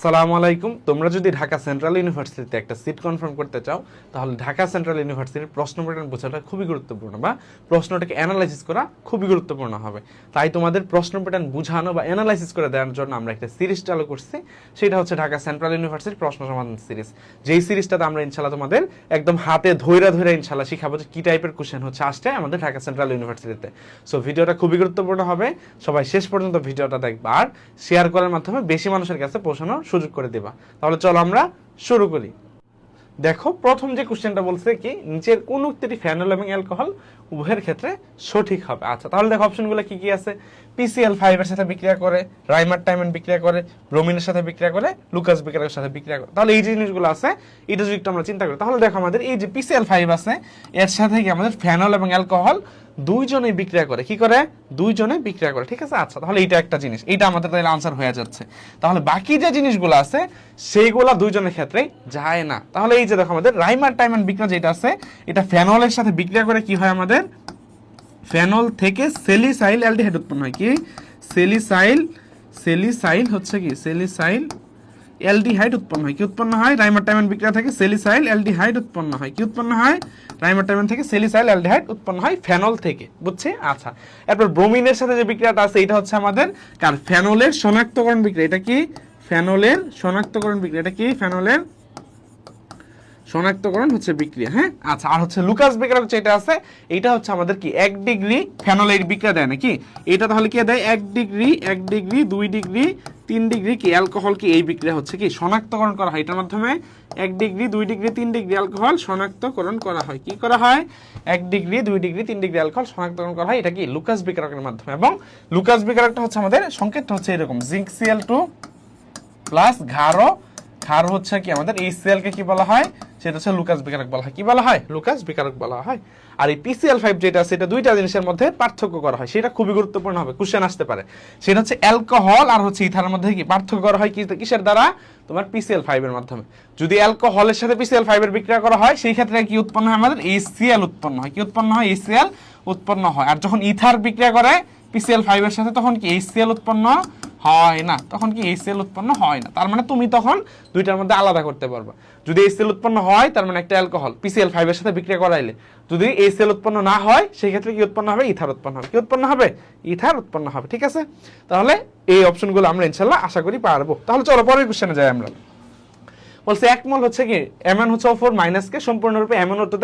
আসসালামু আলাইকুম। তোমরা যদি ঢাকা সেন্ট্রাল ইউনিভার্সিটিতে একটা সিট কনফার্ম করতে চাও তাহলে ঢাকা সেন্ট্রাল ইউনিভার্সিটির প্রশ্ন প্যাটার্ন বোঝাটা খুবই গুরুত্বপূর্ণ বা প্রশ্নটাকে অ্যানালাইসিস করা খুবই গুরুত্বপূর্ণ হবে। তাই তোমাদের প্রশ্ন প্যাটার্ন বোঝানো বা অ্যানালাইসিস করে দেওয়ার জন্য আমরা একটা সিরিজ চালু করছি, সেটা হচ্ছে ঢাকা সেন্ট্রাল ইউনিভার্সিটির প্রশ্ন সমাধান সিরিজ। যেই সিরিজটাতে আমরা ইনশাল্লাহ তোমাদের একদম হাতে ধরে ইনশাল্লাহ শিখাবো যে কি টাইপের কোশ্চেন হচ্ছে আসছে আমাদের ঢাকা সেন্ট্রাল ইউনিভার্সিটিতে। সো ভিডিওটা খুবই গুরুত্বপূর্ণ হবে, সবাই শেষ পর্যন্ত ভিডিওটা দেখবা আর শেয়ার করার মাধ্যমে বেশি মানুষের কাছে পৌঁছানোর সুযোগ করে দেবা। তাহলে চলো আমরা শুরু করি। দেখো প্রথম যে কোশ্চেনটা বলছে কি নিচের কোন উক্তিটি ফেনল এবং অ্যালকোহল উভয়ের ক্ষেত্রে সঠিক হবে। আচ্ছা তাহলে দেখো অপশনগুলো কি কি আছে। PCl5 এর সাথে বিক্রিয়া করে, রাইমারটাইমেন বিক্রিয়া করে, ব্রোমিনের সাথে বিক্রিয়া করে, লুকাস বিক্রিয়ার সাথে বিক্রিয়া করে। তাহলে এই যে জিনিসগুলো আছে এটা যদি একটু আমরা চিন্তা করি তাহলে দেখো আমাদের এই যে PCl5 আছে এর সাথে কি আমাদের ফেনল এবং অ্যালকোহল দুইজনেই বিক্রিয়া করে। কি করে? দুইজনে বিক্রিয়া করে। ঠিক আছে, আচ্ছা তাহলে এইটা একটা জিনিস, এইটা আমাদের তাহলে আনসার হয়ে যাচ্ছে। তাহলে বাকি যে জিনিসগুলো আছে সেইগুলা দুইজনের ক্ষেত্রেই যায় না। তাহলে এই যে দেখো আমাদের রাইমারটাইমেন বিক্রিয়া যেটা আছে এটা ফেনলের সাথে বিক্রিয়া করে কি হয় আমাদের ফেনল থেকে সেলিসাইল অ্যালডিহাইড উৎপন্ন হয়। কি সেলিসাইল হচ্ছে কি সেলিসাইল অ্যালডিহাইড উৎপন্ন হয়। কি উৎপন্ন হয়? রাইমারটাইমেন বিক্রিয়া থেকে সেলিসাইল অ্যালডিহাইড উৎপন্ন হয়। কি উৎপন্ন হয়? রাইমারটাইমেন থেকে সেলিসাইল অ্যালডিহাইড উৎপন্ন হয় ফেনল থেকে। বুঝছি? আচ্ছা এরপর ব্রোমিনের সাথে যে বিক্রিয়াটা আছে এটা হচ্ছে আমাদের কার ফেনলের শনাক্তকরণ বিক্রিয়া। এটা কি ফেনলের শনাক্তকরণ বিক্রিয়া। এটা কি ফেনলের শনাক্তকরণ হচ্ছে বিক্রিয়া। হ্যাঁ আচ্ছা, আর হচ্ছে লুকাস বিক্রিয়া হচ্ছে এটা আছে, এটা হচ্ছে আমাদের কি 1 ডিগ্রি ফেনলের বিক্রিয়া দেয় নাকি এটা, তাহলে কি দেয় 1 ডিগ্রি 2 ডিগ্রি 3 ডিগ্রি কি অ্যালকোহল কি এই বিক্রিয়া হচ্ছে কি শনাক্তকরণ করা হয়। এটার মাধ্যমে 1 ডিগ্রি 2 ডিগ্রি 3 ডিগ্রি অ্যালকোহল শনাক্তকরণ করা হয়। কি করা হয়? 1 ডিগ্রি 2 ডিগ্রি 3 ডিগ্রি অ্যালকোহল শনাক্তকরণ করা হয়। এটা কি লুকাস বিক্রিয়ার মাধ্যমে। এবং লুকাস বিক্রিয়াটা হচ্ছে আমাদের সংকেতটা হচ্ছে এরকম জিঙ্ক Cl2 প্লাস ক্ষার হচ্ছে কি আমাদের এই Cl কে কি বলা হয়? সেটা হচ্ছে লুকাস বিকারক বলা হয়। কি বলা হয়? লুকাস বিকারক বলা হয়। আর এই PCl5 যেটা আছে এটা দুইটা জিনিসের মধ্যে পার্থক্য করা হয়, সেটা খুবই গুরুত্বপূর্ণ হবে, কোশ্চেন আসতে পারে। সেটা হচ্ছে অ্যালকোহল আর হচ্ছে ইথারের মধ্যে কি পার্থক্য করা হয় কিসের দ্বারা? তোমার PCl5 এর মাধ্যমে। যদি অ্যালকোহলের সাথে PCl5 এর বিক্রিয়া করা হয় সেই ক্ষেত্রে কি উৎপন্ন হয়? আমাদের HCl উৎপন্ন হয়। কি উৎপন্ন হয়? HCl উৎপন্ন হয়। আর যখন ইথার বিক্রিয়া করে PCl5 এর সাথে তখন কি HCl উৎপন্ন হয় না, তখন কি HCl উৎপন্ন হয় না। তার মানে তুমি তখন দুইটার মধ্যে আলাদা করতে পারবা। যদি HCl উৎপন্ন হয় তার মানে একটা অ্যালকোহল PCl5 এর সাথে বিক্রিয়া করাইলে, যদি HCl উৎপন্ন না হয় সেই ক্ষেত্রে কি উৎপন্ন হবে? ইথার উৎপন্ন হবে। কি উৎপন্ন হবে? ইথার উৎপন্ন হবে। ঠিক আছে, তাহলে এই অপশনগুলো আমরা ইনশাআল্লাহ আশা করি পারবো। তাহলে চলো পরের কোশ্চেনে যাই। আমরা বলছে 1 মোল হচ্ছে কি MnO4 কে সম্পূর্ণরূপে MnO2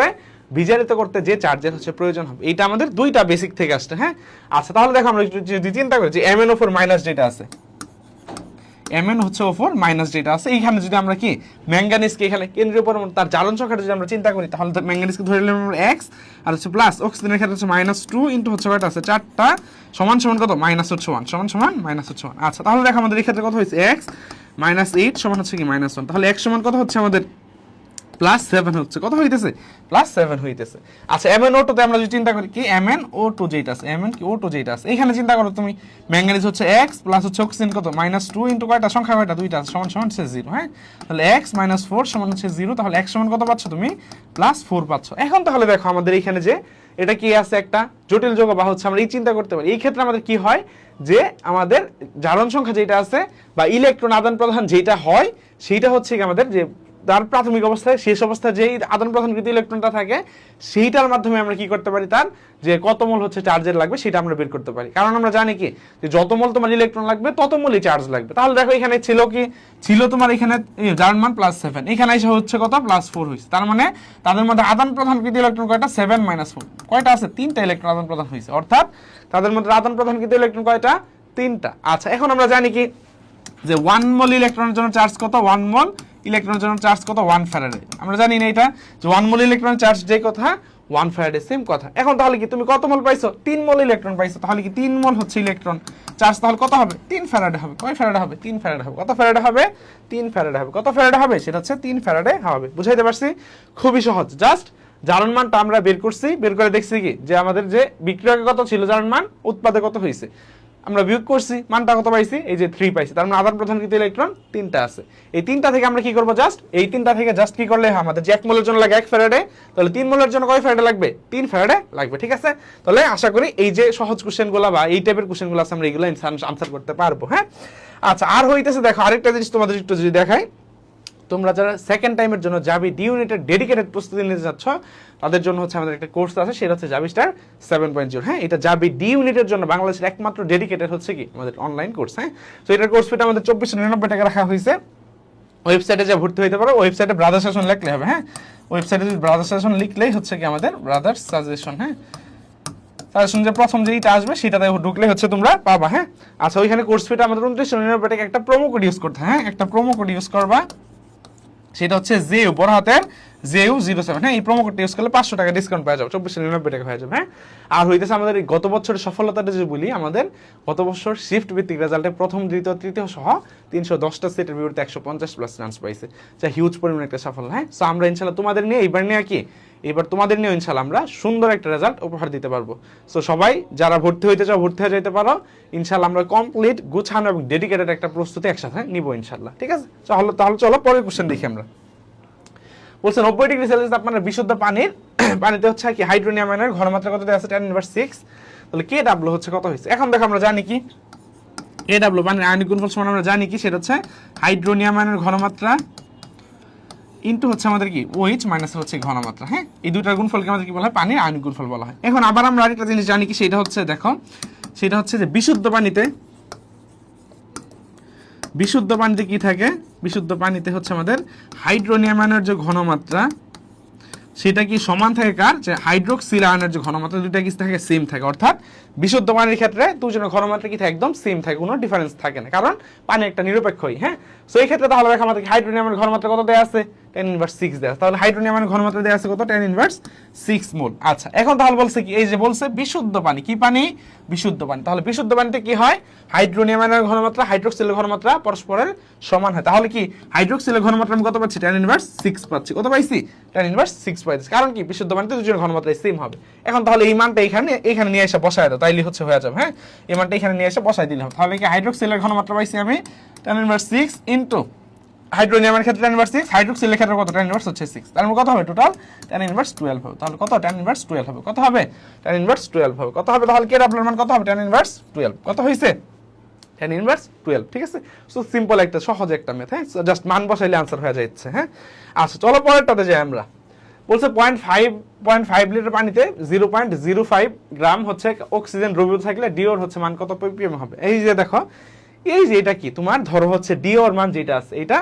বিজারিত করতে যে চার্জের হচ্ছে প্রয়োজন হবে। এটা আমাদের দুইটা বেসিক থেকে আসছে। হ্যাঁ আচ্ছা তাহলে দেখো আমরা যদি চিন্তা করি যে MnO4 যেটা আছে MnO4 যেটা আছে এইখানে যদি আমরা কি ম্যাঙ্গানিজকে এখানে কেন্দ্রীয় পরমাণু তার জারণ সংখ্যাটা যদি আমরা চিন্তা করি তাহলে ম্যাঙ্গানিজকে ধরে নিলাম আমরা x আর হচ্ছে প্লাস অক্সিজেনের ক্ষেত্রে হচ্ছে -2 ইনটু হচ্ছে কয়টা আছে 4টা সমান কত -1 আচ্ছা তাহলে দেখো আমাদের এই ক্ষেত্রে কত হয়েছে x -8 সমান হচ্ছে কি -1, তাহলে x সমান কত হচ্ছে আমাদের +7 হচ্ছে। কত হইতেছে? +7 হইতেছে। আচ্ছা MnO2 তে আমরা যদি চিন্তা করি কি MnO2 যেটা আছে O2 যেটা আছে এখানে চিন্তা করো তুমি ম্যাঙ্গানিজ হচ্ছে x প্লাস হচ্ছে অক্সিজেন কত -2 ইনটু কয়টা সংখ্যা কয়টা দুইটা সমান হচ্ছে 0। হ্যাঁ তাহলে x - 4 সমান হচ্ছে 0, তাহলে x সমান কত পাচ্ছ তুমি? +4 পাচ্ছ। এখন তাহলে দেখো আমাদের এখানে যে এটা কি আছে একটা জটিল যৌগ বা হচ্ছে আমরা এই চিন্তা করতে পারি এই ক্ষেত্রে আমাদের কি হয় যে আমাদের জারণ সংখ্যা যেটা আছে বা ইলেকট্রন আদান প্রদান যেটা হয় সেইটা হচ্ছে কি আমাদের যে তার প্রাথমিক অবস্থায় শেষ অবস্থায় যেই আদান প্রদানকৃত ইলেকট্রনটা থাকে সেইটার মাধ্যমে আমরা কি করতে পারি তার যে কত মোল হচ্ছে চার্জের লাগবে সেটা আমরা বের করতে পারি। কারণ আমরা জানি কি যে যত মোল তোমার ইলেকট্রন লাগবে তত মোলই চার্জ লাগবে। তাহলে দেখো এখানে ছিল কি ছিল তোমার এখানে জারণ মান +7, এখানে এসে হচ্ছে কত +4 হইছে। তার মানে তাদের মধ্যে আদান প্রদানকৃত ইলেকট্রন কয়টা? 7 - 4 কয়টা আছে? 3টা ইলেকট্রন আদান প্রদান হইছে, অর্থাৎ তাদের মধ্যে আদান প্রদানকৃত ইলেকট্রন কয়টা? 3টা। আচ্ছা এখন আমরা জানি কি যে 1 মোল ইলেকট্রনের জন্য চার্জ কত? 1 মোল ইলেকট্রনের জন্য চার্জ কত? 1 ফ্যারাডে। আমরা জানি না এটা যে 1 মোল ইলেকট্রন চার্জ যে কথা 1 ফ্যারাডে সেম কথা। এখন তাহলে কি তুমি কত মোল পাইছো? 3 মোল ইলেকট্রন পাইছো। তাহলে কি 3 মোল হচ্ছে ইলেকট্রন চার্জ, তাহলে কত হবে? 3 ফ্যারাডে হবে। কয় ফ্যারাডে হবে? 3 ফ্যারাডে হবে। কত ফ্যারাডে হবে? 3 ফ্যারাডে হবে। কত ফ্যারাডে হবে? সেটা হচ্ছে 3 ফ্যারাডে হবে। বুঝাইতে পারছি? খুবই সহজ, জাস্ট জারণ মানটা আমরা বের করছি, বের করে দেখছি কি যে আমাদের যে বিক্রিয়কে কত ছিল জারণ মান, উৎপাদে কত হয়েছে। আমরা বিয়োগ করছি, মানটা কত পাইছি, এই যে 3 পাইছি। তার মানে আদান প্রদানকৃত ইলেকট্রন 3টা আছে। এই 3টা থেকে আমরা কি করব, জাস্ট এই 3টা থেকে জাস্ট কি করলে আমাদের যে 1 মোলের জন্য লাগে 1 ফ্যারাডে, তাহলে 3 মোলের জন্য কয় ফ্যারাডে লাগবে, 3 ফ্যারাডে লাগবে। ঠিক আছে, তাহলে আশা করি এই যে সহজ কোশ্চেনগুলো বা এই টাইপের কোশ্চেনগুলো আছে আমরা এগুলো আনসার করতে পারবো। হ্যাঁ, আচ্ছা, আর হইতেছে দেখো আরেকটা জিনিস তোমাদের একটু যদি দেখাই, তোমরা যারা সেকেন্ড টাইমের জন্য জাবি ডি ইউনিটের ডেডিকেটেড প্রস্তুতি নিতে যাচ্ছ, তাদের জন্য হচ্ছে আমাদের একটা কোর্স আছে, সেটা হচ্ছে জাবি স্টার 7.0। হ্যাঁ, এটা জাবি ডি ইউনিটের জন্য বাংলাদেশের একমাত্র ডেডিকেটেড হচ্ছে কি আমাদের অনলাইন কোর্স। হ্যাঁ, তো এটার কোর্স ফিটা আমাদের 2499 টাকা রাখা হয়েছে। ওয়েবসাইটে যা ভর্তি হইতে পারো, ওয়েবসাইটে ব্রাদার সাজেশন লিখলে হবে। হ্যাঁ, ওয়েবসাইটে যদি ব্রাদার সাজেশন লিখলেই হচ্ছে কি আমাদের ব্রাদার সাজেশন, হ্যাঁ সাজেশন যে প্রথম যেটা আসবে সেটাতে ঢুকলে হচ্ছে তোমরা পাবা। হ্যাঁ, আচ্ছা, ওইখানে কোর্স ফিটা আমাদের 2999 টাকা একটা প্রোমো কোড ইউজ করতে। হ্যাঁ, একটা প্রোমো কোড ইউজ করবা, সেটা হচ্ছে জেউ, বড় হাতের জেউ 07। হ্যাঁ, এই প্রোমো কোডটা ইউজ করলে 500 টাকা ডিসকাউন্ট পাওয়া যাবে, 2499 টাকা হয়ে যাবে। হ্যাঁ, আর হইতেছে আমাদের এই গত বছরের সফলতাটা যদি বলি, আমাদের গত বছর শিফট ভিত্তিক রেজাল্টে প্রথম, দ্বিতীয়, তৃতীয় সহ 310টা সেটের বিপরীতে 150+ রানস পাইছে, যা হিউজ পরিমাণ একটা সাফল্য। হ্যাঁ, সো আমরা ইনশাআল্লাহ তোমাদের নিয়ে এবার তোমাদের নিয়ে ইনশাআল্লাহ আমরা সুন্দর একটা রেজাল্ট উপহার দিতে পারবো। সো সবাই যারা ভর্তি হইতে চাও ভর্তি হয়ে যেতে পারো ইনশাআল্লাহ। আমরা কমপ্লিট গুছানো এবং ডেডিকেটেড একটা প্রস্তুতি একসাথে নিব ইনশাআল্লাহ। ঠিক আছে, তাহলে চলো পরের কোশ্চেন দেখি আমরা। বলছে 90 ডিগ্রি সেলসিয়াস তাপমাত্রায় বিশুদ্ধ পানিতে হচ্ছে কি হাইড্রোনিয়াম আয়নের ঘনমাত্রা কত দেওয়া আছে, 10^6। তাহলে KW হচ্ছে কত হয়েছে। এখন দেখো আমরা জানি কি KW পানির আয়নিক গুণফল সমান আমরা জানি কি, সেটা হচ্ছে হাইড্রোনিয়াম আয়নের ঘনমাত্রা ইনটু হচ্ছে আমাদের কি OH মাইনাস হচ্ছে ঘনমাত্রা। হ্যাঁ, এই দুইটার গুণফলকে আমাদের কি বলা হয়, পানির আয়নিক গুণফল বলা হয়। এখন আবার আমরা আরেকটা জিনিস জানি কি, সেটা হচ্ছে দেখো, সেটা হচ্ছে যে বিশুদ্ধ পানিতে কি থাকে, বিশুদ্ধ পানিতে হচ্ছে আমাদের হাইড্রোনিয়াম আয়নের যে ঘনমাত্রা সেটা কি সমান থাকে কার, যে হাইড্রোক্সিল আয়নের যে ঘনমাত্রা, দুইটা কি থাকে সেম থাকে। অর্থাৎ বিশুদ্ধ পানির ক্ষেত্রে দুজনের ঘনমাত্রা কি থাকে, একদম সেম থাকে, কোনো ডিফারেন্স থাকে না, কারণ পানি একটা নিরপেক্ষই। হ্যাঁ, সো এই ক্ষেত্রে তাহলে দেখো আমাদের হাইড্রোনিয়ামের ঘনমাত্রা কত দেওয়া আছে, 10^6 দেওয়া আছে। তাহলে হাইড্রোনিয়ামের ঘনমাত্রা দেওয়া আছে কত, 10^6 মোল। আচ্ছা, এখন তাহলে বলছে কি, এই যে বলছে বিশুদ্ধ পানি, কি পানি, বিশুদ্ধ পানি। তাহলে বিশুদ্ধ পানিতে কি হয়, হাইড্রোনিয়ামের ঘনমাত্রা হাইড্রোক্সিলের ঘনমাত্রা পরস্পরের সমান হয়। তাহলে কি হাইড্রোক্সিলের ঘনমাত্রা আমি কত পাচ্ছি, 10^6 পাচ্ছি। কত পাইছি, 10^6 পাইছি, কারণ কি বিশুদ্ধ পানিতে দুজনের ঘনমাত্রা সেম হবে। এখন তাহলে এই মানটা এখানে নিয়ে এসে বসায় দাও, তাইলে হচ্ছে হয়ে যাবে। হ্যাঁ, এই মানটা এখানে নিয়ে এসে বসাই দিলে হবে। তাহলে কি হাইড্রোক্সিলের ঘনমাত্রা পাইছি আমি 10^6 ইনটু হাইড্রোনিয়ামের ক্ষেত্রে 10^6, হাইড্রোক্সিলের ক্ষেত্রে কত, 10^6। তার মানে কত হবে, টোটাল 10^12 হবে। তাহলে কত, 10^12 হবে। কত হবে, 10^12 হবে। কত হবে তাহলে KW এর মান কত হবে, 10^12। কত হয়েছে, 10^12। ঠিক আছে, সো সিম্পল একটা সহজ একটা মেথড। হ্যাঁ, জাস্ট মান বসাইলে আনসার হয়ে যাচ্ছে। হ্যাঁ, আচ্ছা, চলো পরেরটাতে যাই আমরা। বলছে 0.5 লিটার পানিতে 0.05 গ্রাম হচ্ছে অক্সিজেন দ্রবীভূত থাকলে ডিওর হচ্ছে মান কত ppm হবে। এই যে দেখো, এই যে এটা কি তোমার ধরো হচ্ছে ডিওর মান যেটা আছে, এটা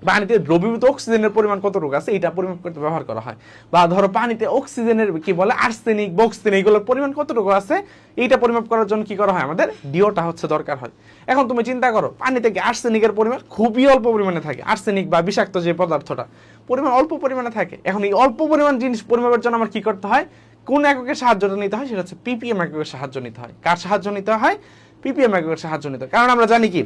পানিতে দ্রবীভূত অক্সিজেনের পরিমাণ কতটুকু আছে এটা পরিমাপ করতে ব্যবহার করা হয়। বা ধরো পানিতে অক্সিজেনের কি বলে আর্সেনিক, বক্সিন, এগুলোর পরিমাণ কতটুকু আছে এইটা পরিমাপ করার জন্য কি করা হয়, আমাদের ডিওটা হচ্ছে দরকার হয়। এখন তুমি চিন্তা করো, পানিতে কি আর্সেনিকের পরিমাণ খুবই অল্প পরিমাণে থাকে, আর্সেনিক বা বিষাক্ত যে পদার্থটা পরিমাণ অল্প পরিমাণে থাকে। এখন এই অল্প পরিমাণ জিনিস পরিমাপের জন্য আমার কি করতে হয়, কোন এককের সাহায্যটা নিতে হয়, সেটা হচ্ছে ppm এককের সাহায্য নিতে হয়। কার সাহায্য নিতে হয়, ppm এককের সাহায্য নিতে হয়। কারণ আমরা জানি কি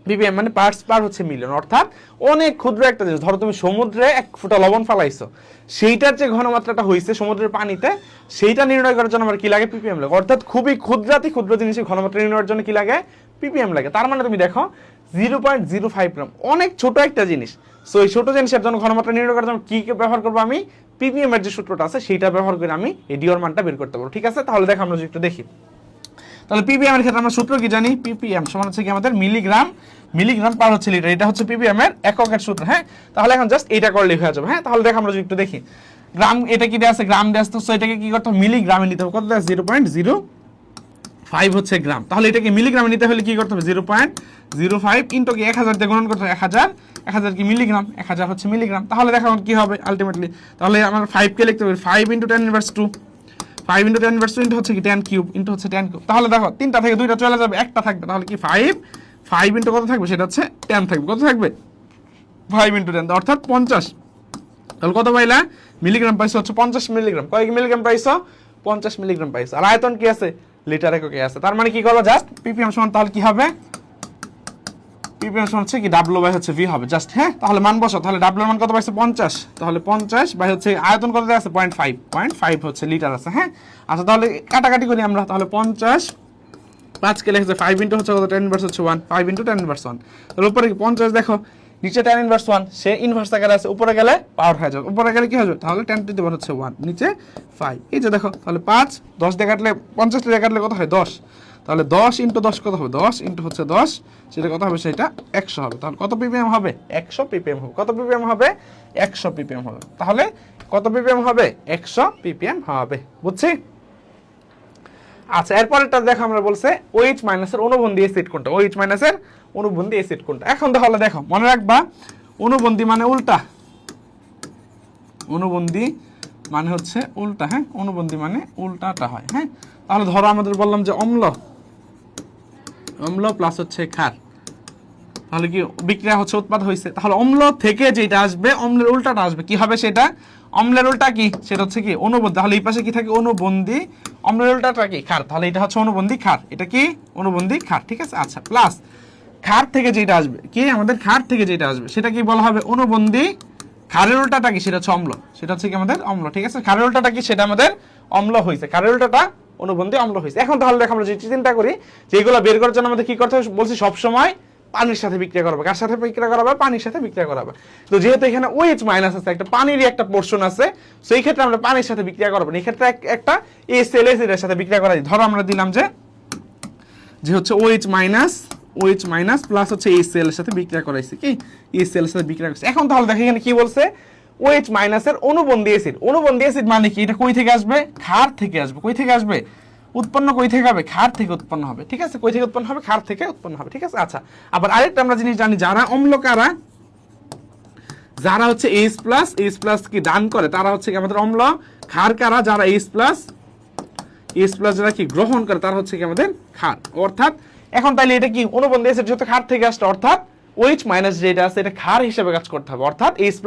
ppm মানে পার্টস পার হচ্ছে মিলিয়ন, অর্থাৎ অনেক ক্ষুদ্র একটা জিনিস। ধরো তুমি সমুদ্রে 1 ফুটা লবণ ফালাইছো, সেইটার যে ঘনমাত্রাটা হয়েছে সমুদ্রের পানিতে, সেইটা নির্ণয় করার জন্য আমার কি লাগে, ppm লাগে। অর্থাৎ খুবই ক্ষুদ্রাতি ক্ষুদ্র জিনিসের ঘনমাত্রা নির্ণয়ের জন্য কি লাগে, ppm লাগে। তার মানে তুমি দেখো 0.05 গ্রাম অনেক ছোট একটা জিনিস। সো এই ছোট জিনিসের জন্য ঘনমাত্রা নির্ণয় করার জন্য কি ব্যবহার করবো, আমি ppm এর যে সূত্রটা আছে সেইটা ব্যবহার করে আমি এই ডিওর মানটা বের করতে পারবো। ঠিক আছে, তাহলে দেখো আমরা একটু দেখি। তাহলে ppm এর ক্ষেত্রে আমরা সূত্র কি জানি, ppm সমান হচ্ছে কি আমাদের মিলিগ্রাম পার হচ্ছে লিটার, এটা হচ্ছে ppm এর এককের সূত্র। হ্যাঁ, তাহলে এখন জাস্ট এটা করলেই হয়ে যাবে। হ্যাঁ, তাহলে দেখো আমরা একটু দেখি, গ্রাম এটা কি দেয়া আছে, গ্রাম দেয়া আছে, তো এটাকে কি করতে হবে, মিলিগ্রামে নিতে হবে। কত দেয়া আছে, 0.05 হচ্ছে গ্রাম। তাহলে এটাকে মিলিগ্রামে নিতে হলে কি করতে হবে, 0.05 ইনটু কি 1000 দিয়ে গুণন করতে হবে, 1000 কি মিলিগ্রাম, 1000 হচ্ছে মিলিগ্রাম। তাহলে দেখো কি হবে আলটিমেটলি, তাহলে আমরা 5 কে লিখতে হবে 5 × 10^2, 5 × 10^2 ইনটু হচ্ছে কি 10 কিউব ইনটু হচ্ছে 10 কিউব। তাহলে দেখো তিনটা থেকে দুইটা চলে যাবে, একটা থাকবে। তাহলে কি 5 ইনটু কত থাকবে, সেটা হচ্ছে 10 থাকবে। কত থাকবে, 5 × 10 অর্থাৎ 50। তাহলে কত পাইলা, মিলিগ্রাম পাইছো হচ্ছে 50 মিলিগ্রাম। কয় মিলিগ্রাম পাইছো, 50 মিলিগ্রাম পাইছো। আর আয়তন কি আছে, লিটার এককে আছে। তার মানে কি করবো, জাস্ট ppm সমান তাহলে কি হবে, ppm সমান হচ্ছে কি W বাই হচ্ছে V হবে জাস্ট। হ্যাঁ, তাহলে মান বসো। তাহলে W এর মান কত পাইছে, 50। তাহলে 50 বাই হচ্ছে আয়তন কত আছে, 0.5 হচ্ছে লিটার আছে। হ্যাঁ, আচ্ছা, তাহলে কাটাকাটি করি আমরা। তাহলে 50 5 কে লেখা যায় 5 ইনটু হচ্ছে কত, tan ইনভার্স হচ্ছে 1, 5 ইনটু tan ইনভার্স 1। তাহলে উপরে কি 50 দেখো, নিচে tan ইনভার্স 1, সে ইনভার্স আকারে আছে, উপরে গেলে পাওয়ার হয়ে যাবে, উপরে গেলে কি হবে তাহলে tan টু দি পাওয়ার হচ্ছে 1, নিচে 5। এই যে দেখো তাহলে 5 10 দিয়ে কাটলে 50 দিয়ে কাটলে কত হয় 10, তাহলে 10 ইনটু 10 কত হবে, 10 ইনটু হচ্ছে 10, সেটা কত হবে, সেটা 100 হবে। তাহলে কত ppm হবে, 100 ppm হবে। কত ppm হবে, 100 ppm হবে। তাহলে কত ppm হবে, 100 ppm হবে। বুঝছি? আচ্ছা, এরপরেরটা দেখো আমরা বলছে OH মাইনাসের অনুবন্ধী অ্যাসিড কোনটা, OH মাইনাসের অনুবন্ধী অ্যাসিড কোনটা। এখন তাহলে দেখো মনে রাখবা, অনুবন্ধী মানে উল্টা, অনুবন্ধী মানে হচ্ছে উল্টা, হ্যাঁ, অনুবন্ধী মানে উল্টাটা হয়, হ্যাঁ। তাহলে ধরো আমাদের বললাম যে অম্ল, অম্ল প্লাস হচ্ছে ক্ষার, তাহলে কি বিক্রিয়া হচ্ছে উৎপাদ হয়েছে, তাহলে অম্ল থেকে যেটা আসবে অম্লের উল্টাটা আসবে, কি হবে সেটা, অম্লের উল্টা কি, সেটা হচ্ছে কি অনুবন্ধী। তাহলে এই পাশে কি থাকে, অনুবন্ধী, অম্লের উল্টাটা কি ক্ষার, তাহলে এটা হচ্ছে অনুবন্ধী ক্ষার, এটা কি অনুবন্ধী ক্ষার, ঠিক আছে। আচ্ছা, প্লাস ক্ষার থেকে যেটা আসবে, কি আমাদের ক্ষার থেকে যেটা আসবে সেটা কি বলা হবে, অনুবন্ধী, ক্ষারের উল্টাটা কি, সেটা হচ্ছে অম্ল, সেটা হচ্ছে কি আমাদের অম্ল, ঠিক আছে। ক্ষারের উল্টাটা কি, সেটা আমাদের অম্ল হয়েছে, ক্ষারের উল্টাটা অনুবন্ধী অম্ল হয়েছে। এখন তাহলে দেখো আমরা যে চিন্তা করি যে এগুলো বের করার জন্য আমাদের কি করতে হবে, বলছি সবসময় পানির সাথে বিক্রিয়া করাবে, কার সাথে বিক্রিয়া করাবে, পানির সাথে বিক্রিয়া করাবে। তো যেহেতু এখানে OH মাইনাস আছে, একটা পানিরই একটা পোর্শন আছে, সেই ক্ষেত্রে আমরা পানির সাথে বিক্রিয়া করবো না, এই ক্ষেত্রে একটা HCl এর সাথে বিক্রিয়া করাই। ধরো আমরা দিলাম যে হচ্ছে OH মাইনাস প্লাস হচ্ছে HCl এর সাথে বিক্রিয়া করাইছি, কি HCl এর সাথে বিক্রিয়া করছে। এখন তাহলে দেখো এখানে কি বলছে, OH মাইনাসের অনুবন্ধী অ্যাসিড, অনুবন্ধী অ্যাসিড মানে কি, এটা কই থেকে আসবে, ক্ষার থেকে আসবে, কই থেকে আসবে, উৎপন্ন কই থেকে হবে, ক্ষার থেকে উৎপন্ন হবে, ঠিক আছে। কই থেকে উৎপন্ন হবে, ক্ষার থেকে উৎপন্ন হবে, ঠিক আছে। আচ্ছা, আবার আরেকটা আমরা জিনিস জানি, যারা অম্ল কারা, যারা হচ্ছে H+ কি দান করে তারা হচ্ছে কি আমাদের অম্ল, ক্ষার কারা, যারা H+ যারা কি গ্রহণ করে তারা হচ্ছে কি আমাদের ক্ষার। অর্থাৎ এখন তাইলে এটা কি অনুবন্ধী অ্যাসিড যেহেতু ক্ষার থেকে আসছে, অর্থাৎ OH মাইনাস যেটা আছে এটা ক্ষার হিসেবে কাজ করতে হবে, অর্থাৎ H+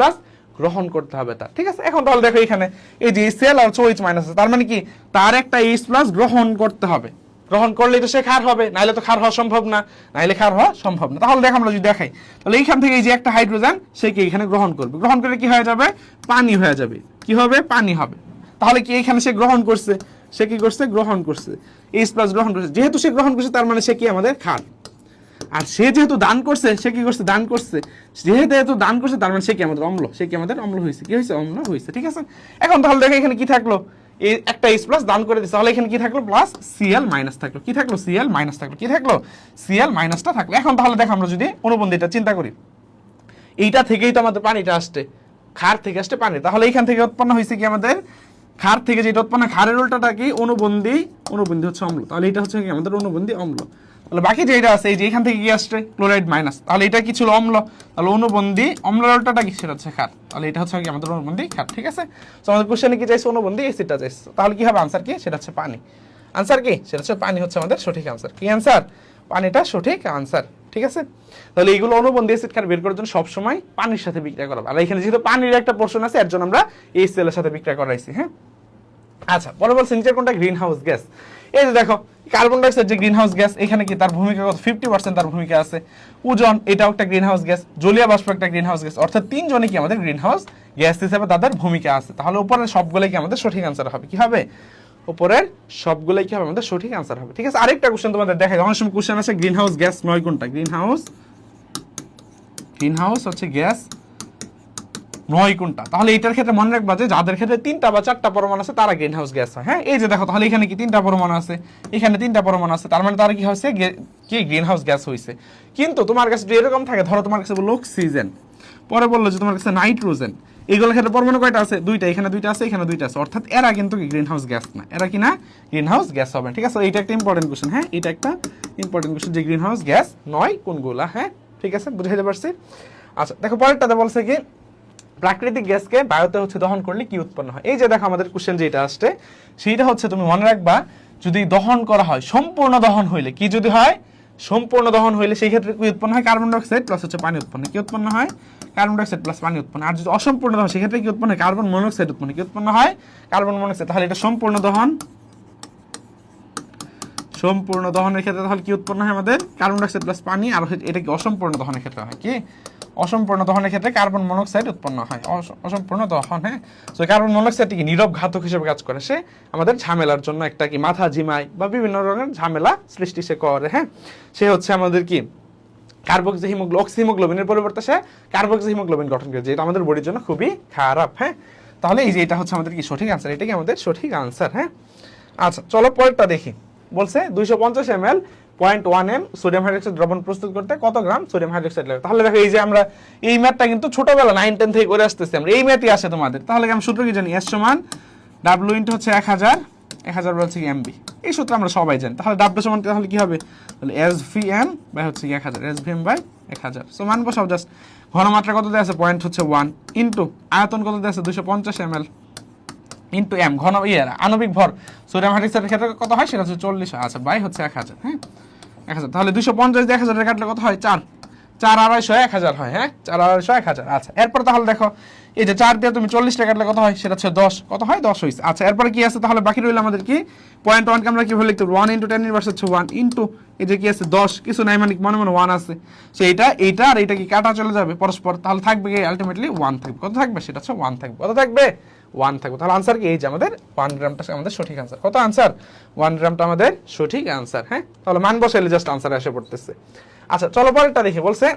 গ্রহণ করতে হবে তার, ঠিক আছে। এখন তাহলে দেখো এখানে এই যে HCl আর OH মাইনাস আছে, তার মানে কি তার একটা H+ গ্রহণ করতে হবে, গ্রহণ করলেই তো সে ক্ষার হবে, নাইলে তো ক্ষার হওয়া সম্ভব না, নাইলে ক্ষার হওয়া সম্ভব না। তাহলে দেখো আমরা যদি দেখাই, তাহলে এইখান থেকে এই যে একটা হাইড্রোজেন সে কি এখানে গ্রহণ করবে, গ্রহণ করে কি হয়ে যাবে, পানি হয়ে যাবে, কি হবে, পানি হবে। তাহলে কি এখানে সে গ্রহণ করছে, সে কি করছে, গ্রহণ করছে, H+ গ্রহণ করছে, যেহেতু সে গ্রহণ করছে তার মানে সে কি আমাদের ক্ষার। আর সে যেহেতু দান করছে, সে কি করছে, দান করছে, যেহেতু দান করছে তার মানে সে কি আমাদের অম্ল, সে কি আমাদের অম্ল হয়েছে, কি হয়েছে, অম্ল হয়েছে, ঠিক আছে। এখন তাহলে দেখো এখানে কি থাকলো, এই একটা H+ দান করে দিচ্ছে, তাহলে এখানে কি থাকলো, প্লাস Cl মাইনাস থাকলো, কি থাকলো, Cl মাইনাস থাকলো, কি থাকলো, Cl মাইনাসটা থাকলো। এখন তাহলে দেখো আমরা যদি অনুবন্ধীটা চিন্তা করি, এইটা থেকেই তো আমাদের পানিটা আসছে, ক্ষার থেকে আসছে পানি, তাহলে এইখান থেকে উৎপন্ন হয়েছে কি আমাদের ক্ষার থেকে যেটা উৎপন্ন, ক্ষারের উল্টাটা কি অনুবন্ধী, অনুবন্ধী হচ্ছে অম্ল, তাহলে এটা হচ্ছে কি আমাদের অনুবন্ধী অম্ল। তাহলে বাকি যেটা আছে এই যে এখান থেকে কি আসছে, ক্লোরাইড মাইনাস, তাহলে এটা কি ছিল অম্ল, তাহলে অনুবন্ধী অম্লের উল্টাটা কি, সেটা হচ্ছে ক্ষার, তাহলে এটা হচ্ছে কি আমাদের অনুবন্ধী ক্ষার, ঠিক আছে। তো আমাদের কোশ্চেনে কি চাইছে, অনুবন্ধী অ্যাসিডটা চাইছে, তাহলে কি হবে আনসার কি, সেটা হচ্ছে পানি। আনসার কি, সেটা হচ্ছে পানি হচ্ছে আমাদের সঠিক আনসার, কি আনসার, পানিটা সঠিক আনসার, ঠিক আছে। তাহলে এইগুলো অনুবন্ধী অ্যাসিড ক্ষার বের করার জন্য সবসময় পানির সাথে বিক্রিয়া করাবে, আর এখানে যেহেতু পানির একটা পোর্শন আছে এর জন্য আমরা HCl এর সাথে বিক্রিয়া করাইছি, হ্যাঁ। আচ্ছা, পরে বলছে নিচের কোনটা গ্রিন হাউস গ্যাস, এই যে দেখো কার্বন ডাইঅক্সাইড যে গ্রিন হাউস গ্যাস, এখানে কি তার ভূমিকা কত, 50% তার ভূমিকা আছে। ওজন এটাও একটা গ্রিন হাউস গ্যাস, জলীয় বাষ্প একটা গ্রিন হাউস গ্যাস, অর্থাৎ তিনজনে কি আমাদের গ্রিন হাউস গ্যাস হিসেবে তাদের ভূমিকা আছে। তাহলে উপরের সবগুলোই কি আমাদের সঠিক আনসার হবে, কি হবে, উপরের সবগুলোই কি হবে আমাদের সঠিক আনসার হবে, ঠিক আছে। আরেকটা কোশ্চেন তোমাদের দেখাই, অনেক সময় কোশ্চেন আছে গ্রিন হাউস গ্যাস নয় কোনটা, গ্রিন হাউস হচ্ছে গ্যাস নয় কোনটা। তাহলে এটার ক্ষেত্রে মনে রাখবা যে যাদের ক্ষেত্রে 3টা বা 4টা পরমাণু আছে তারা গ্রিন হাউস গ্যাস হয়, হ্যাঁ। এই যে দেখো তাহলে এখানে কি 3টা পরমাণু আছে, এখানে 3টা পরমাণু আছে, তার মানে তারা কি হয়েছে, কি গ্রিন হাউস গ্যাস হয়েছে। কিন্তু তোমার কাছে যদি এরকম থাকে, ধরো তোমার কাছে বললো অক্সিজেন, পরে বললো যে তোমার কাছে নাইট্রোজেন, এইগুলোর ক্ষেত্রে পরমাণু কয়টা আছে, 2টা, এখানে 2টা আছে, এখানে 2টা আছে, অর্থাৎ এরা কিন্তু গ্রিন হাউস গ্যাস না, এরা কি না গ্রিন হাউস গ্যাস হবে, ঠিক আছে। এইটা একটা ইম্পর্টেন্ট কোশ্চেন, হ্যাঁ, এটা একটা ইম্পর্টেন্ট কোশ্চেন যে গ্রিন হাউস গ্যাস নয় কোনগুলা, হ্যাঁ, ঠিক আছে, বুঝাইতে পারছি। আচ্ছা দেখো পরেরটাতে বলছে কি প্রাকৃতিক গ্যাসকে বায়ুতে হচ্ছে দহন করলে কি উৎপন্ন হয়। এই যে দেখো আমাদের কোশ্চেন যেটা আসছে সেইটা হচ্ছে তুমি মনে রাখবা, যদি দহন করা হয়, সম্পূর্ণ দহন হইলে কি, যদি হয় সম্পূর্ণ দহন হইলে সেই ক্ষেত্রে কি উৎপন্ন হয়, কার্বন ডাইঅক্সাইড প্লাস হচ্ছে পানি উৎপন্ন, কি উৎপন্ন হয়, কার্বন ডাইঅক্সাইড প্লাস পানি উৎপন্ন। আর যদি অসম্পূর্ণ দহন সেই ক্ষেত্রে কি উৎপন্ন হয়, কার্বন মনোক্সাইড উৎপন্ন, কি উৎপন্ন হয়, কার্বন মনোক্সাইড। তাহলে এটা সম্পূর্ণ দহনের ক্ষেত্রে তাহলে কি উৎপন্ন হয় আমাদের, কার্বন ডাইঅক্সাইড প্লাস পানি, আর এটা কি অসম্পূর্ণ দহনের ক্ষেত্রে হয় কি অসম্পূর্ণ দহনের ক্ষেত্রে কার্বন মনোক্সাইড উৎপন্ন হয়। অসম্পূর্ণ দহন, হ্যাঁ। তো কার্বন মনোক্সাইড কি নীরব ঘাতক হিসেবে কাজ করে, সে আমাদের ঝামেলার জন্য একটা কি মাথা ঝিমায় বা বিভিন্ন ধরনের ঝামেলা সৃষ্টি সে করে, হ্যাঁ। সে হচ্ছে আমাদের কি কার্বক্সি হিমোগ্লোবিন, অক্সিহিমোগ্লোবিনের পরিবর্তে সে কার্বক্সি হিমোগ্লোবিন গঠন করে, যেটা আমাদের বডির জন্য খুবই খারাপ, হ্যাঁ। তাহলে এই যে এটা হচ্ছে আমাদের কি সঠিক আনসার, এটাই আমাদের সঠিক আনসার, হ্যাঁ। আচ্ছা চলো পরেরটা দেখি। বলছে 250 ml 0.1 m সোডিয়াম হাইড্রোক্সাইড দ্রবণ প্রস্তুত করতে কত গ্রাম সোডিয়াম হাইড্রোক্সাইড লাগে। তাহলে দেখো এই যে আমরা এই ম্যাথটা কিন্তু ছোটবেলা 9-10 থেকে করে আসতেছি আমরা, এই ম্যাথই আসে তোমাদের। তাহলে আমি সূত্র কি জানি, S সমান W ইনটু হচ্ছে 1000 বলছে কি MB, এই সূত্র আমরা সবাই জানি। তাহলে W সমান তাহলে কি হবে, তাহলে SVM বাই হচ্ছে 1000, SVM বাই 1000। সো মান বসাও জাস্ট। ঘনমাত্রা কত দেয়া আছে, পয়েন্ট হচ্ছে 1 ইনটু আয়তন কত দেয়া আছে 250 ml ইনটু m, ঘন আণবিক ভর সোডিয়াম হাইড্রোক্সাইডের ক্ষেত্রে কত হয় সেটা হচ্ছে 40 হয়, আচ্ছা বাই হচ্ছে 1000, হ্যাঁ 1000। তাহলে 250 দিয়ে 1000 কাটলে কত হয়, 4 250 1000 হয়, হ্যাঁ 4 250 1000। আচ্ছা এরপর তাহলে দেখো এই যে 4 দিয়ে তুমি 40 টা কাটলে কত হয়, সেটা হচ্ছে 10, কত হয় 10 হইছে। আচ্ছা এরপরে কি আছে, তাহলে বাকি রইল আমাদের কি 0.1 কে আমরা কিভাবে লিখতে পারবো, 1 ইনটু 10 ইনভার্স হচ্ছে 1 ইনটু এই যে কি আছে 10, কিছু নাই মানে মনে মনে 1 আছে। সো এইটা আর এইটা কি কাটা চলে যাবে পরস্পর, তাহলে থাকবে কি আলটিমেটলি 1 থাকবে, কত থাকবে সেটা হচ্ছে 1 থাকবে, কত থাকবে 1 থাকবে। তাহলে আনসার কি, এই যে আমাদের 1 গ্রামটা আমাদের সঠিক আনসার, কত আনসার 1 গ্রামটা আমাদের সঠিক আনসার, হ্যাঁ। তাহলে মান বসাইলে জাস্ট আনসার এসে পড়তেছে। আচ্ছা চলো পরেরটা দেখি। বলছে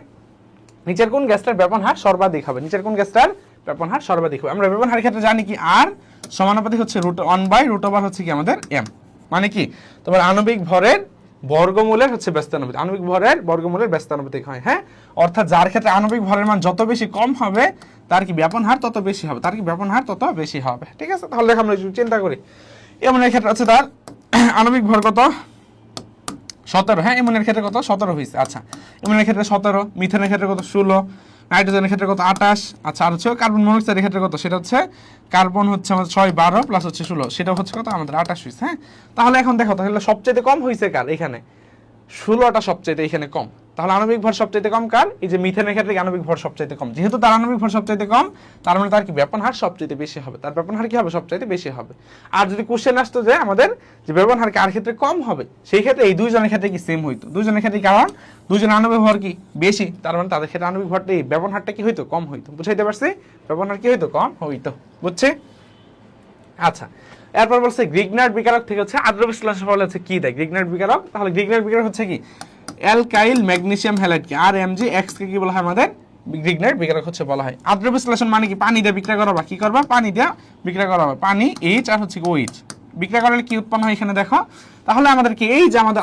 নিচের কোন গ্যাসটার ব্যাপন হার সর্বাধিক হবে, নিচের কোন গ্যাসটার ব্যাপন হার সর্বাধিক হবে। আমরা ব্যাপন হারের ক্ষেত্রে জানি কি R সমানুপাতিক হচ্ছে √1/√ওভার হচ্ছে কি আমাদের m, মানে কি তোমার আণবিক ভরের বর্গমূলের হচ্ছে ব্যস্তানুপাতিক, আণবিক ভরের বর্গমূলের ব্যস্তানুপাতিক হয়, হ্যাঁ। অর্থাৎ যার ক্ষেত্রে আণবিক ভরের মান যত বেশি কম হবে তার কি ব্যাপন হার তত বেশি হবে, তার কি ব্যাপন হার তত বেশি হবে, ঠিক আছে। তাহলে দেখো আমরা চিন্তা করি, এমনের ক্ষেত্রে আছে তার আণবিক ভর কত 17, হ্যাঁ এমনের ক্ষেত্রে কত 17 হয়েছে। আচ্ছা এমনের ক্ষেত্রে 17, মিথেনের ক্ষেত্রে কত 16, নাইট্রোজেনের ক্ষেত্রে কত 28। আচ্ছা আর হচ্ছে কার্বন মনোক্সাইডের ক্ষেত্রে কত, সেটা হচ্ছে কার্বন হচ্ছে আমাদের 6 12 প্লাস হচ্ছে 16, সেটা হচ্ছে কত আমাদের 28 হয়েছে, হ্যাঁ। তাহলে এখন দেখো তাহলে সবচেয়ে কম হয়েছে কার, এখানে 16টা সবচেয়ে এখানে কম। তাহলে আণবিক ভর সবচেয়ে কম কার, এই যে মিথেনের ক্ষেত্রে আণবিক ভর সবচেয়ে কম, যেহেতু তার আণবিক ভর সবচেয়ে কম তার মানে তার কি ব্যাপন হার সবচেয়ে বেশি হবে, তার ব্যাপন হার কি হবে সবচেয়ে বেশি হবে। আর যদি কোশ্চেন আসতো যে আমাদের যে ব্যাপন হার কার ক্ষেত্রে কম হবে, সেই ক্ষেত্রে এই দুইজনের ক্ষেত্রে কি সেম হইতো, দুইজনের ক্ষেত্রে কারণ দুইজনের আণবিক ভর কি বেশি, তার মানে তাদের ক্ষেত্রে আণবিক ভরটা এই ব্যাপন হারটা কি হইতো কম হইতো, বুঝাইতে পারছি, ব্যাপন হার কি হইতো কম হইতো, বুঝছে। আচ্ছা এরপর বলছে গ্রিগনার্ড বিকারক থেকে হচ্ছে আদ্র বিশ্লেষণ ফলে হচ্ছে কি দেয় গ্রিগনার্ড বিকারক। তাহলে গ্রিগনার্ড বিকারক হচ্ছে কি অ্যালকাইল ম্যাগনেসিয়াম হ্যালাইড কি RMgX কে কি বলা হয় আমাদের গ্রিগনার্ড বিকারক হচ্ছে বলা হয়। আদ্র বিশ্লেষণ মানে কি পানি দিয়ে বিক্রিয়া করা, বা কি করবা পানি দিয়ে বিক্রিয়া করা হবে, পানি H আর হচ্ছে OH বিক্রিয়া করলে কি উৎপন্ন হয় এখানে দেখো। তাহলে আমাদের কি এই যে আমাদের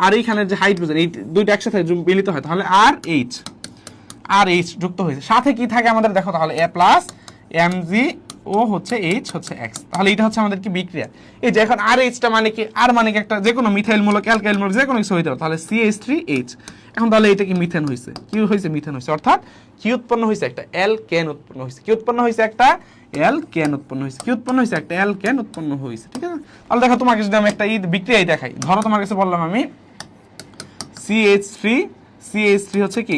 আর এইখানে যে হাইড্রোজেন এই দুইটা একসাথে মিলিত হয়, তাহলে RH যুক্ত হয়েছে, সাথে কি থাকে আমাদের দেখো, তাহলে A প্লাস Mg ও হচ্ছে H হচ্ছে X। তাহলে এটা হচ্ছে আমাদের কি বিক্রিয়া। এই যে এখন RH টা মানে কি, আর মানে কি একটা যে কোনো মিথাইল মূলক অ্যালকাইল মূলক যে কোনো কিছু হইতে পারে, তাহলে CH3H। এখন তাহলে এটা কি মিথেন হইছে, কি হইছে মিথেন হইছে, অর্থাৎ কি উৎপন্ন হইছে একটা অ্যালকেন উৎপন্ন হইছে, কি উৎপন্ন হইছে একটা অ্যালকেন উৎপন্ন হইছে, কি উৎপন্ন হইছে একটা অ্যালকেন উৎপন্ন হইছে, ঠিক আছে। তাহলে দেখো তোমাকে যদি আমি একটা বিক্রিয়াই দেখাই, ধরো তোমার কাছে বললাম আমি CH3 হচ্ছে কি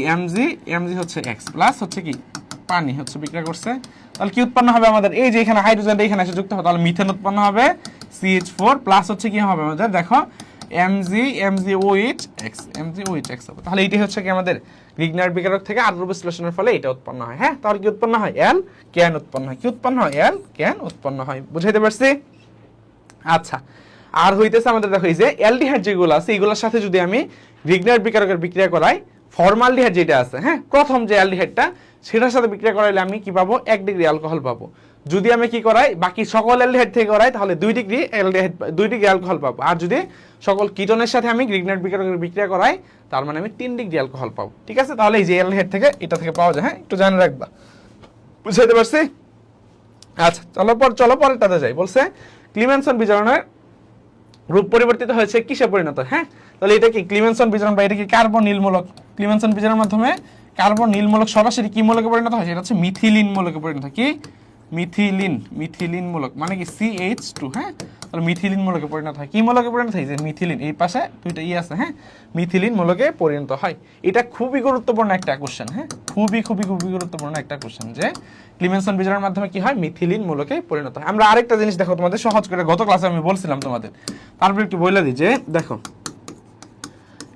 Mg হচ্ছে X প্লাস হচ্ছে কি পানি হচ্ছে বিক্রিয়া করছে, তাহলে কি উৎপন্ন হবে আমাদের, এই যে এখানে হাইড্রোজেনটা এখানে এসে যুক্ত হবে, তাহলে মিথেন উৎপন্ন হবে CH4 প্লাস হচ্ছে কি হবে আমাদের দেখো MgOH হবে। তাহলে এইটাই হচ্ছে কি আমাদের গ্রিগনার্ড বিকারক থেকে আদ্র বিশ্লেষণের ফলে এটা উৎপন্ন হয়, হ্যাঁ। তাহলে কি উৎপন্ন হয় অ্যালকেন উৎপন্ন হয়, কি উৎপন্ন হয় অ্যালকেন উৎপন্ন হয়, বুঝাইতে পারছি। আচ্ছা আর হইতেছে আমাদের দেখো এই যে অ্যালডিহাইড যেগুলো আছে এগুলোর সাথে যদি আমি গ্রিগনার্ড বিকারকের বিক্রিয়া করাই, ফর্মালডিহাইড যেটা আছে, হ্যাঁ প্রথম যে অ্যালডিহাইডটা সেটার সাথে বিক্রিয়া করাইলে আমি কি পাবো 1 ডিগ্রি অ্যালকোহল পাবো। যদি আমি কি করাই বাকি সকল অ্যালডিহাইড থেকে করাই তাহলে 2 ডিগ্রি অ্যালকোহল পাবো। আর যদি সকল কিটোনের সাথে আমি গ্রিগনার্ড বিকারকের বিক্রিয়া করাই তার মানে আমি 3 ডিগ্রি অ্যালকোহল পাবো, ঠিক আছে। তাহলে এই যে অ্যালডিহাইড থেকে এটা থেকে পাওয়া যায়, হ্যাঁ একটু জানে রাখবা, বুঝাইতে পারছি। আচ্ছা চলো পরেরটাতে যাই। বলছে ক্লিমেনসন বিজারণের রূপ পরিবর্তিত হয়েছে কিসে পরিণত, হ্যাঁ। তাহলে এটা কি ক্লিমেনসন বিজারণ বা এটা কি কার্বনিল মূলক, ক্লিমেনসন বিজারণের মাধ্যমে কার্বনিল মূলক সরাসরি কি মূলকে পরিণত হয়, সেটা হচ্ছে মিথিলিন মূলকে পরিণত হয়, কি মিথিলিন মূলক মানে কি CH2, হ্যাঁ। তাহলে মিথিলিন মূলকে পরিণত হয়, কি মূলকে পরিণত হয়, যে মিথিলিন, এই পাশে দুইটা আছে, হ্যাঁ মিথিলিন মূলকে পরিণত হয়। এটা খুবই গুরুত্বপূর্ণ একটা কোশ্চেন, হ্যাঁ খুবই গুরুত্বপূর্ণ একটা কোশ্চেন যে ক্লিমেনসন বিজারণের মাধ্যমে কি হয় মিথিলিন মূলকে পরিণত হয়। আমরা আরেকটা জিনিস দেখো তোমাদের সহজ করে, গত ক্লাসে আমি বলছিলাম তোমাদের, তারপর একটু বলে দিই যে দেখো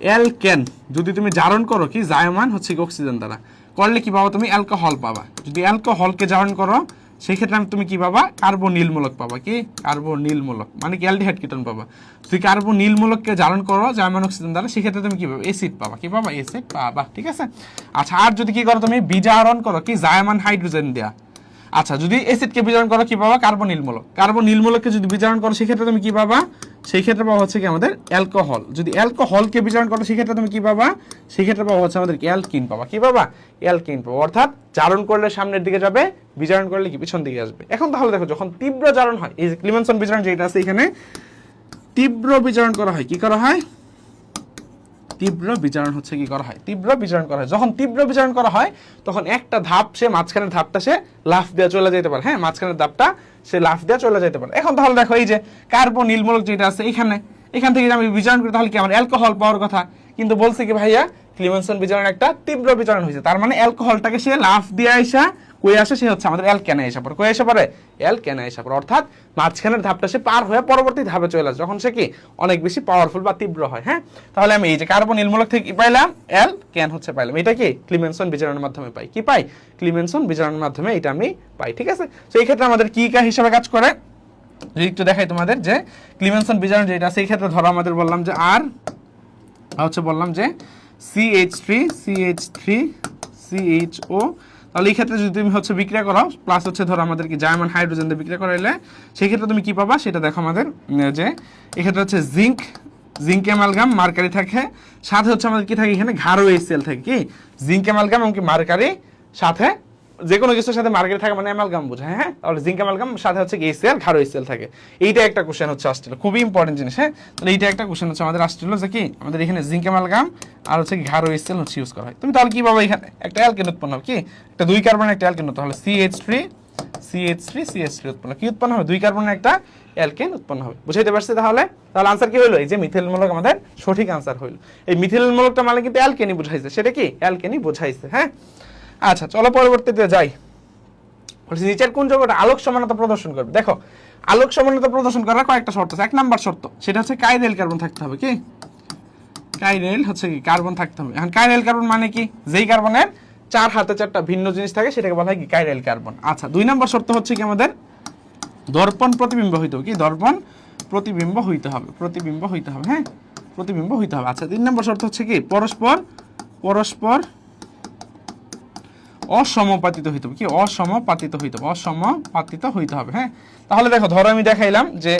অ্যালকেন যদি তুমি জারণ করো কি জায়মান হচ্ছে কি অক্সিজেন দ্বারা, করলে কি পাবা তুমি অ্যালকোহল পাবা। যদি অ্যালকোহলকে জারণ করো সেই ক্ষেত্রে তুমি কি পাবা কার্বনিল মূলক পাবা। কি কার্বনিল মূলক মানে কি অ্যালডিহাইড কিটোন পাবা। যদি কার্বনিল মূলককে জারণ করো জার্মান অক্সিজেন দ্বারা সেক্ষেত্রে তুমি কি পাবা অ্যাসিড পাবা। কি পাবা অ্যাসিড পাবা। ঠিক আছে। আচ্ছা আর যদি কি করো তুমি বিজারণ করো কি জার্মান হাইড্রোজেন দেয়া। আচ্ছা যদি অ্যাসিডকে বিজারণ করো কি পাবা কার্বনিল মূলক। কার্বনিল মূলককে যদি বিজারণ করো সেক্ষেত্রে তুমি কি পাবা সেই ক্ষেত্রে পাওয়া হচ্ছে কি আমাদের অ্যালকোহল। যদি অ্যালকোহলকে বিজারণ করো সেক্ষেত্রে তুমি কি পাবা সেই ক্ষেত্রে পাওয়া হচ্ছে আমাদের অ্যালকিন পাবা। কি পাবা অ্যালকিন পাবা। অর্থাৎ জারণ করলে সামনের দিকে যাবে, বিজারণ করলে কি পিছন দিকে আসবে। এখন তাহলে দেখো যখন তীব্র জারণ হয় এই যে ক্লিমেনসন বিজারণ যেটা আছে এখানে তীব্র বিজারণ করা হয় কি করা হয় তীব্র বিজারণ হচ্ছে কি করা হয় তীব্র বিজারণ করা হয়। যখন তীব্র বিজারণ করা হয় তখন একটা ধাপ সে মাঝখানের ধাপটা সে লাফ দিয়ে চলে যেতে পারে। হ্যাঁ মাঝখানের ধাপটা সে লাফ দিয়ে চলে যেতে পারে। এখন তাহলে দেখো এই যে কার্বনিল মূলক যেটা আছে এখান থেকে আমি বিজারণ করি তাহলে কি আমার অ্যালকোহল পাওয়ার কথা, কিন্তু বলছে কি ভাইয়া ক্লিমেনসন বিজারণ একটা তীব্র বিজারণ হয়েছে। তার মানে অ্যালকোহলটাকে সে লাফ দিয়ে আইসা কই আসে সে হচ্ছে আমাদের অ্যালকেনে এসে পড়ে। কই এসে পড়ে অ্যালকেনে এসে পড়ে। অর্থাৎ মাঝখানের ধাপটা সে পার হয়ে পরবর্তী ধাপে চলে আসে যখন সে কি অনেক বেশি পাওয়ারফুল বা তীব্র হয়। হ্যাঁ তাহলে আমি এই যে কার্বনিল মূলক থেকে কি পাইলাম অ্যালকেন হচ্ছে পাইলাম। এটা কি ক্লিমেনসন বিজারণের মাধ্যমে পাই। কি পাই ক্লিমেনসন বিজারণের মাধ্যমে এটা আমি পাই। ঠিক আছে। তো এই ক্ষেত্রে আমাদের কি হিসাবে কাজ করে যদি একটু দেখাই তোমাদের যে ক্লিমেনসন বিজারণ যেটা আছে এই ক্ষেত্রে ধরো আমাদের বললাম যে আর হচ্ছে বললাম যে CH3CH3CHO। তাহলে এই ক্ষেত্রে যদি তুমি হচ্ছে বিক্রিয়া করো প্লাস হচ্ছে ধরো আমাদের কি জার্মান হাইড্রোজেন দিয়ে বিক্রিয়া করাইলে সেই ক্ষেত্রে তুমি কি পাবা সেটা দেখো আমাদের যে এক্ষেত্রে হচ্ছে জিঙ্ক অ্যামালগাম মার্কারি থাকে, সাথে হচ্ছে আমাদের কি থাকে এখানে ঘাড়ো HCl থাকে। কি জিঙ্ক অ্যামালগাম এবং কি মার্কারি সাথে যে কোনো কিছুর সাথে মার্কারি থাকে মানে অ্যামালগাম বোঝায়। হ্যাঁ তাহলে জিঙ্ক অ্যামালগাম সাথে হচ্ছে HCl ঘাড়ো HCl থাকে। এইটা একটা কোশ্চেন হচ্ছে আসছিল, খুবই ইম্পর্টেন্ট জিনিস। হ্যাঁ তাহলে এইটা একটা কোশ্চেন হচ্ছে আমাদের আসছিল যে কি আমাদের এখানে জিঙ্ক অ্যামালগাম আর হচ্ছে ঘাড়ো HCl হচ্ছে ইউজ করা হয়। তুমি তাহলে কি পাবো এখানে একটা অ্যালকেন উৎপন্ন হবে। কি একটা 2 কার্বনের একটা অ্যালকেন হতে হলে CH3 উৎপন্ন কি উৎপন্ন হবে 2 কার্বনের একটা অ্যালকেন উৎপন্ন হবে। বুঝাইতে পারছি? তাহলে আনসার কি হলো এই যে মিথিল মূলক আমাদের সঠিক আনসার হইলো। এই মিথিল মূলকটা মানে কিন্তু অ্যালকেনই বুঝাইছে, সেটা কি অ্যালকেনই বুঝাইছে। হ্যাঁ আচ্ছা চলো পরবর্তীতে যাই। বলছি নিচের কোন যৌগটা আলোক সমানতা প্রদর্শন করবে। দেখো আলোক সমানতা প্রদর্শন করার কয়েকটা শর্ত আছে। 1 নাম্বার শর্ত সেটা হচ্ছে কাইরেল কার্বন থাকতে হবে। কি কাইরেল হচ্ছে কি কার্বন থাকতে হবে। এখন কাইরেল কার্বন মানে কি যেই কার্বনের 4 হাতে 4টা ভিন্ন জিনিস থাকে সেটাকে বলা হয় কি কাইরেল কার্বন। আচ্ছা 2 নাম্বার শর্ত হচ্ছে কি আমাদের দর্পণ প্রতিবিম্ব হইতে হবে। কি দর্পণ প্রতিবিম্ব হইতে হবে। হ্যাঁ প্রতিবিম্ব হইতে হবে। আচ্ছা 3 নাম্বার শর্ত হচ্ছে কি পরস্পর অসমপাতিত হইতে হবে। কি অসমপাতিত হইতে হবে। হ্যাঁ তাহলে দেখো ধরো আমি দেখাইলাম যে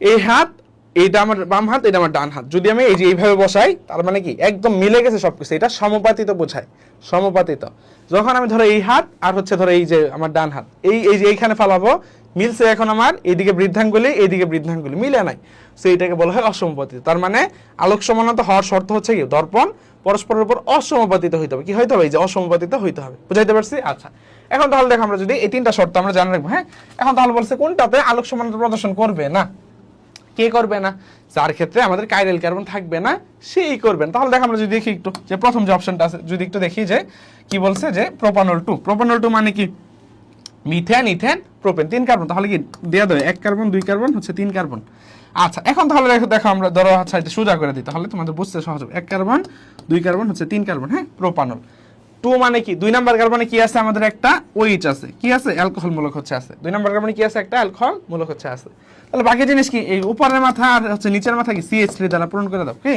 এই হাত এইটা আমার বাম হাত এটা আমার ডান হাত, যদি আমি এই যে এইভাবে বসাই তার মানে কি একদম মিলে গেছে সবকিছু, এটা সমপাতিত বোঝায়। সমপাতিত যখন আমি ধরো এই হাত আর হচ্ছে ধরো এই যে আমার ডান হাত এই যে এইখানে ফালাবো মিলছে, এখন আমার এইদিকে বৃদ্ধাঙ্গুলি এইদিকে বৃদ্ধাঙ্গুলি মিলে নাই, সো এইটাকে বলা হয় অসমপাতিত। তার মানে আলোক সমানতা হওয়ার শর্ত হচ্ছে কি দর্পণ পরস্পরের উপর অসমপাতিত হইতে হবে। কি হইতে হবে এই যে অসমপাতিত হইতে হবে। বুঝাইতে পারছি? আচ্ছা এখন তাহলে দেখো আমরা যদি এই 3টা শর্ত আমরা জানা রাখবো। হ্যাঁ এখন তাহলে বলছে কোনটাতে আলোক সমানতা প্রদর্শন করবে না, কে করবে না, যার ক্ষেত্রে আমাদের কাইরেল কার্বন থাকবে না সেই করবেন। তাহলে দেখো আমরা যদি দেখি একটু যে প্রথম যে অপশনটা আছে যদি একটু দেখি যে কি বলছে যে প্রোপানল 2 মানে কি মিথেন ইথেন প্রোপেন 3 কার্বন, তাহলে কি দেয়া দেয় 1 কার্বন 2 কার্বন হচ্ছে 3 কার্বন। আচ্ছা এখন তাহলে দেখো আমরা ধরো আচ্ছা এটা সোজা করে দিই তাহলে তোমাদের বুঝতে সহজ হবে। 1 কার্বন 2 কার্বন হচ্ছে 3 কার্বন। হ্যাঁ প্রোপানল 2 মানে কি 2 নাম্বার কার্বনে কি আছে আমাদের একটা OH আছে, কি আছে অ্যালকোহল মূলক হচ্ছে আছে। 2 নাম্বার কার্বনে কি আছে একটা অ্যালকোহল মূলক হচ্ছে আছে। তাহলে বাকি জিনিস কি এই উপরের মাথা আর হচ্ছে নিচের মাথা কি CH3 দ্বারা পূরণ করে দাও। কি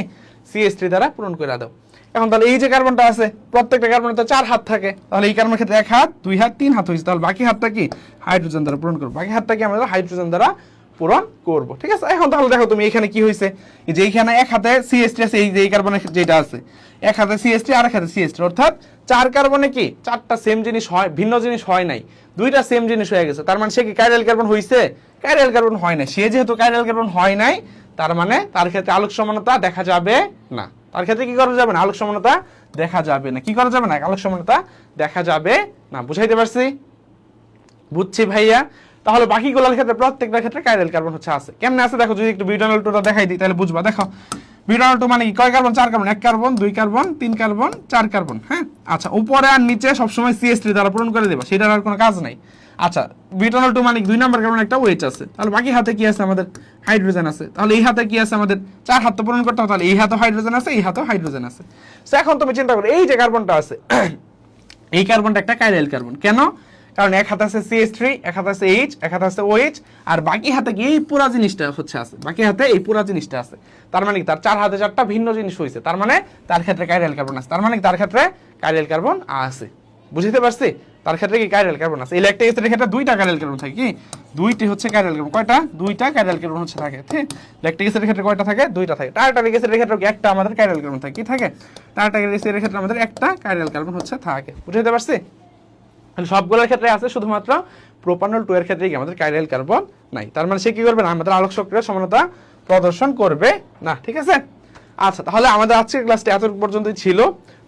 CH3 দ্বারা পূরণ করে দাও। এখন তাহলে এই যে কার্বনটা আছে প্রত্যেকটা কার্বনে তো 4 হাত থাকে, তাহলে এই কার্বনের ক্ষেত্রে 1 হাত 2 হাত 3 হাত হয়েছে, তাহলে বাকি হাতটা কি হাইড্রোজেন দ্বারা পূরণ করব। বাকি হাতটা কি আমরা হাইড্রোজেন দ্বারা পূরণ করব। ঠিক আছে এখন তাহলে দেখো তুমি এখানে কি হয়েছে এই যে এইখানে 1 হাতে CH3 আছে, এই যে এই কার্বনের যেটা আছে 1 হাতে CH3 আর 1 হাতে CH3, অর্থাৎ 4 কার্বনে কি 4টা সেম জিনিস হয়, ভিন্ন জিনিস হয় নাই, 2টা সেম জিনিস হয়ে গেছে। তার মানে সে কি কাইরেল কার্বন হইছে? কাইরেল কার্বন হয় না। সে যেহেতু কাইরেল কার্বন হয় নাই তার মানে তার ক্ষেত্রে আলোক সমানতা দেখা যাবে না। তার ক্ষেত্রে কি করা যাবে না আলোক সমানতা দেখা যাবে না। কি করা যাবে না আলোক সমানতা দেখা যাবে না। বুঝাইতে পারছি? বুঝছি ভাইয়া। তাহলে বাকিগুলোর ক্ষেত্রে প্রত্যেকটার ক্ষেত্রে কাইরেল কার্বন হচ্ছে আছে। কেমনে আছে দেখো যদি একটু বিউটানল 2টা দেখাই দিই তাহলে বুঝবা। দেখো বিউটানল 2 মানে কি কয় carbon 4 carbon 1 carbon 2 carbon 3 carbon 4 carbon. হ্যাঁ আচ্ছা উপরে আর নিচে সবসময় CH3 দ্বারা পূরণ করে দেবা, সেটার আর কোনো কাজ নাই। আচ্ছা বিউটানল 2 মানে 2 নাম্বার কার্বন একটা OH আছে, তাহলে বাকি হাতে কি আছে আমাদের হাইড্রোজেন আছে, তাহলে এই হাতে কি আছে আমাদের 4 হাত তো পূরণ করতে হবে, তাহলে এই হাতেও হাইড্রোজেন আছে এই হাতেও হাইড্রোজেন আছে। সো এখন তুমি চিন্তা করো এই যে কার্বনটা আছে এই কার্বনটা একটা কাইরাইল কার্বন। কেন? কারণ এক হাতে আছে CH3, এক হাতে আছে H, এক হাতে আছে OH, আর বাকি হাতে কি এই পুরা জিনিসটা হচ্ছে আছে, বাকি হাতে এই পুরা জিনিসটা আছে। তার মানে কি তার 4 হাতে 4টা ভিন্ন জিনিস হইছে, তার মানে তার ক্ষেত্রে কাইরাইল কার্বন আছে, তার মানে কি তার ক্ষেত্রে কাইরাইল কার্বন আছে। বুঝতে পারছি? তার ক্ষেত্রে কি কাইরাইল কার্বন আছে। এই ল্যাকটিক অ্যাসিডের ক্ষেত্রে 2টা কাইরাইল কার্বন থাকে, কি 2টি হচ্ছে কাইরাইল কার্বন। কয়টা? 2টা কাইরাইল কার্বন হচ্ছে থাকে। ঠিক, ল্যাকটিক অ্যাসিডের ক্ষেত্রে কয়টা থাকে? 2টা থাকে। টার্টারিক অ্যাসিডের ক্ষেত্রে একটা আমাদের কাইরাইল কার্বন থাকে, কি থাকে? টার্টারিক অ্যাসিডের ক্ষেত্রে আমাদের একটা কাইরাইল কার্বন হচ্ছে থাকে। বুঝতে পারছি? সবগুলোর ক্ষেত্রে আছে, শুধুমাত্র প্রোপানল 2 এর ক্ষেত্রে কি আমাদের কাইরাইল কার্বন নাই। তার মানে সে কি করবে না, আমাদের আলোক সক্রিয় সমানতা প্রদর্শন করবে না। ঠিক আছে? আচ্ছা, তাহলে আমাদের আজকের ক্লাসটা এত পর্যন্তই ছিল।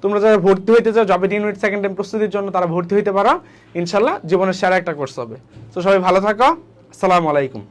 তোমরা যারা ভর্তি হইতে চাও জবে ইউনিট সেকেন্ড টাইম প্রস্তুতির জন্য, তারা ভর্তি হইতে পারো। ইনশাল্লাহ জীবনের সেরা একটা কোর্স হবে। তো সবাই ভালো থাকো। আসসালামু আলাইকুম।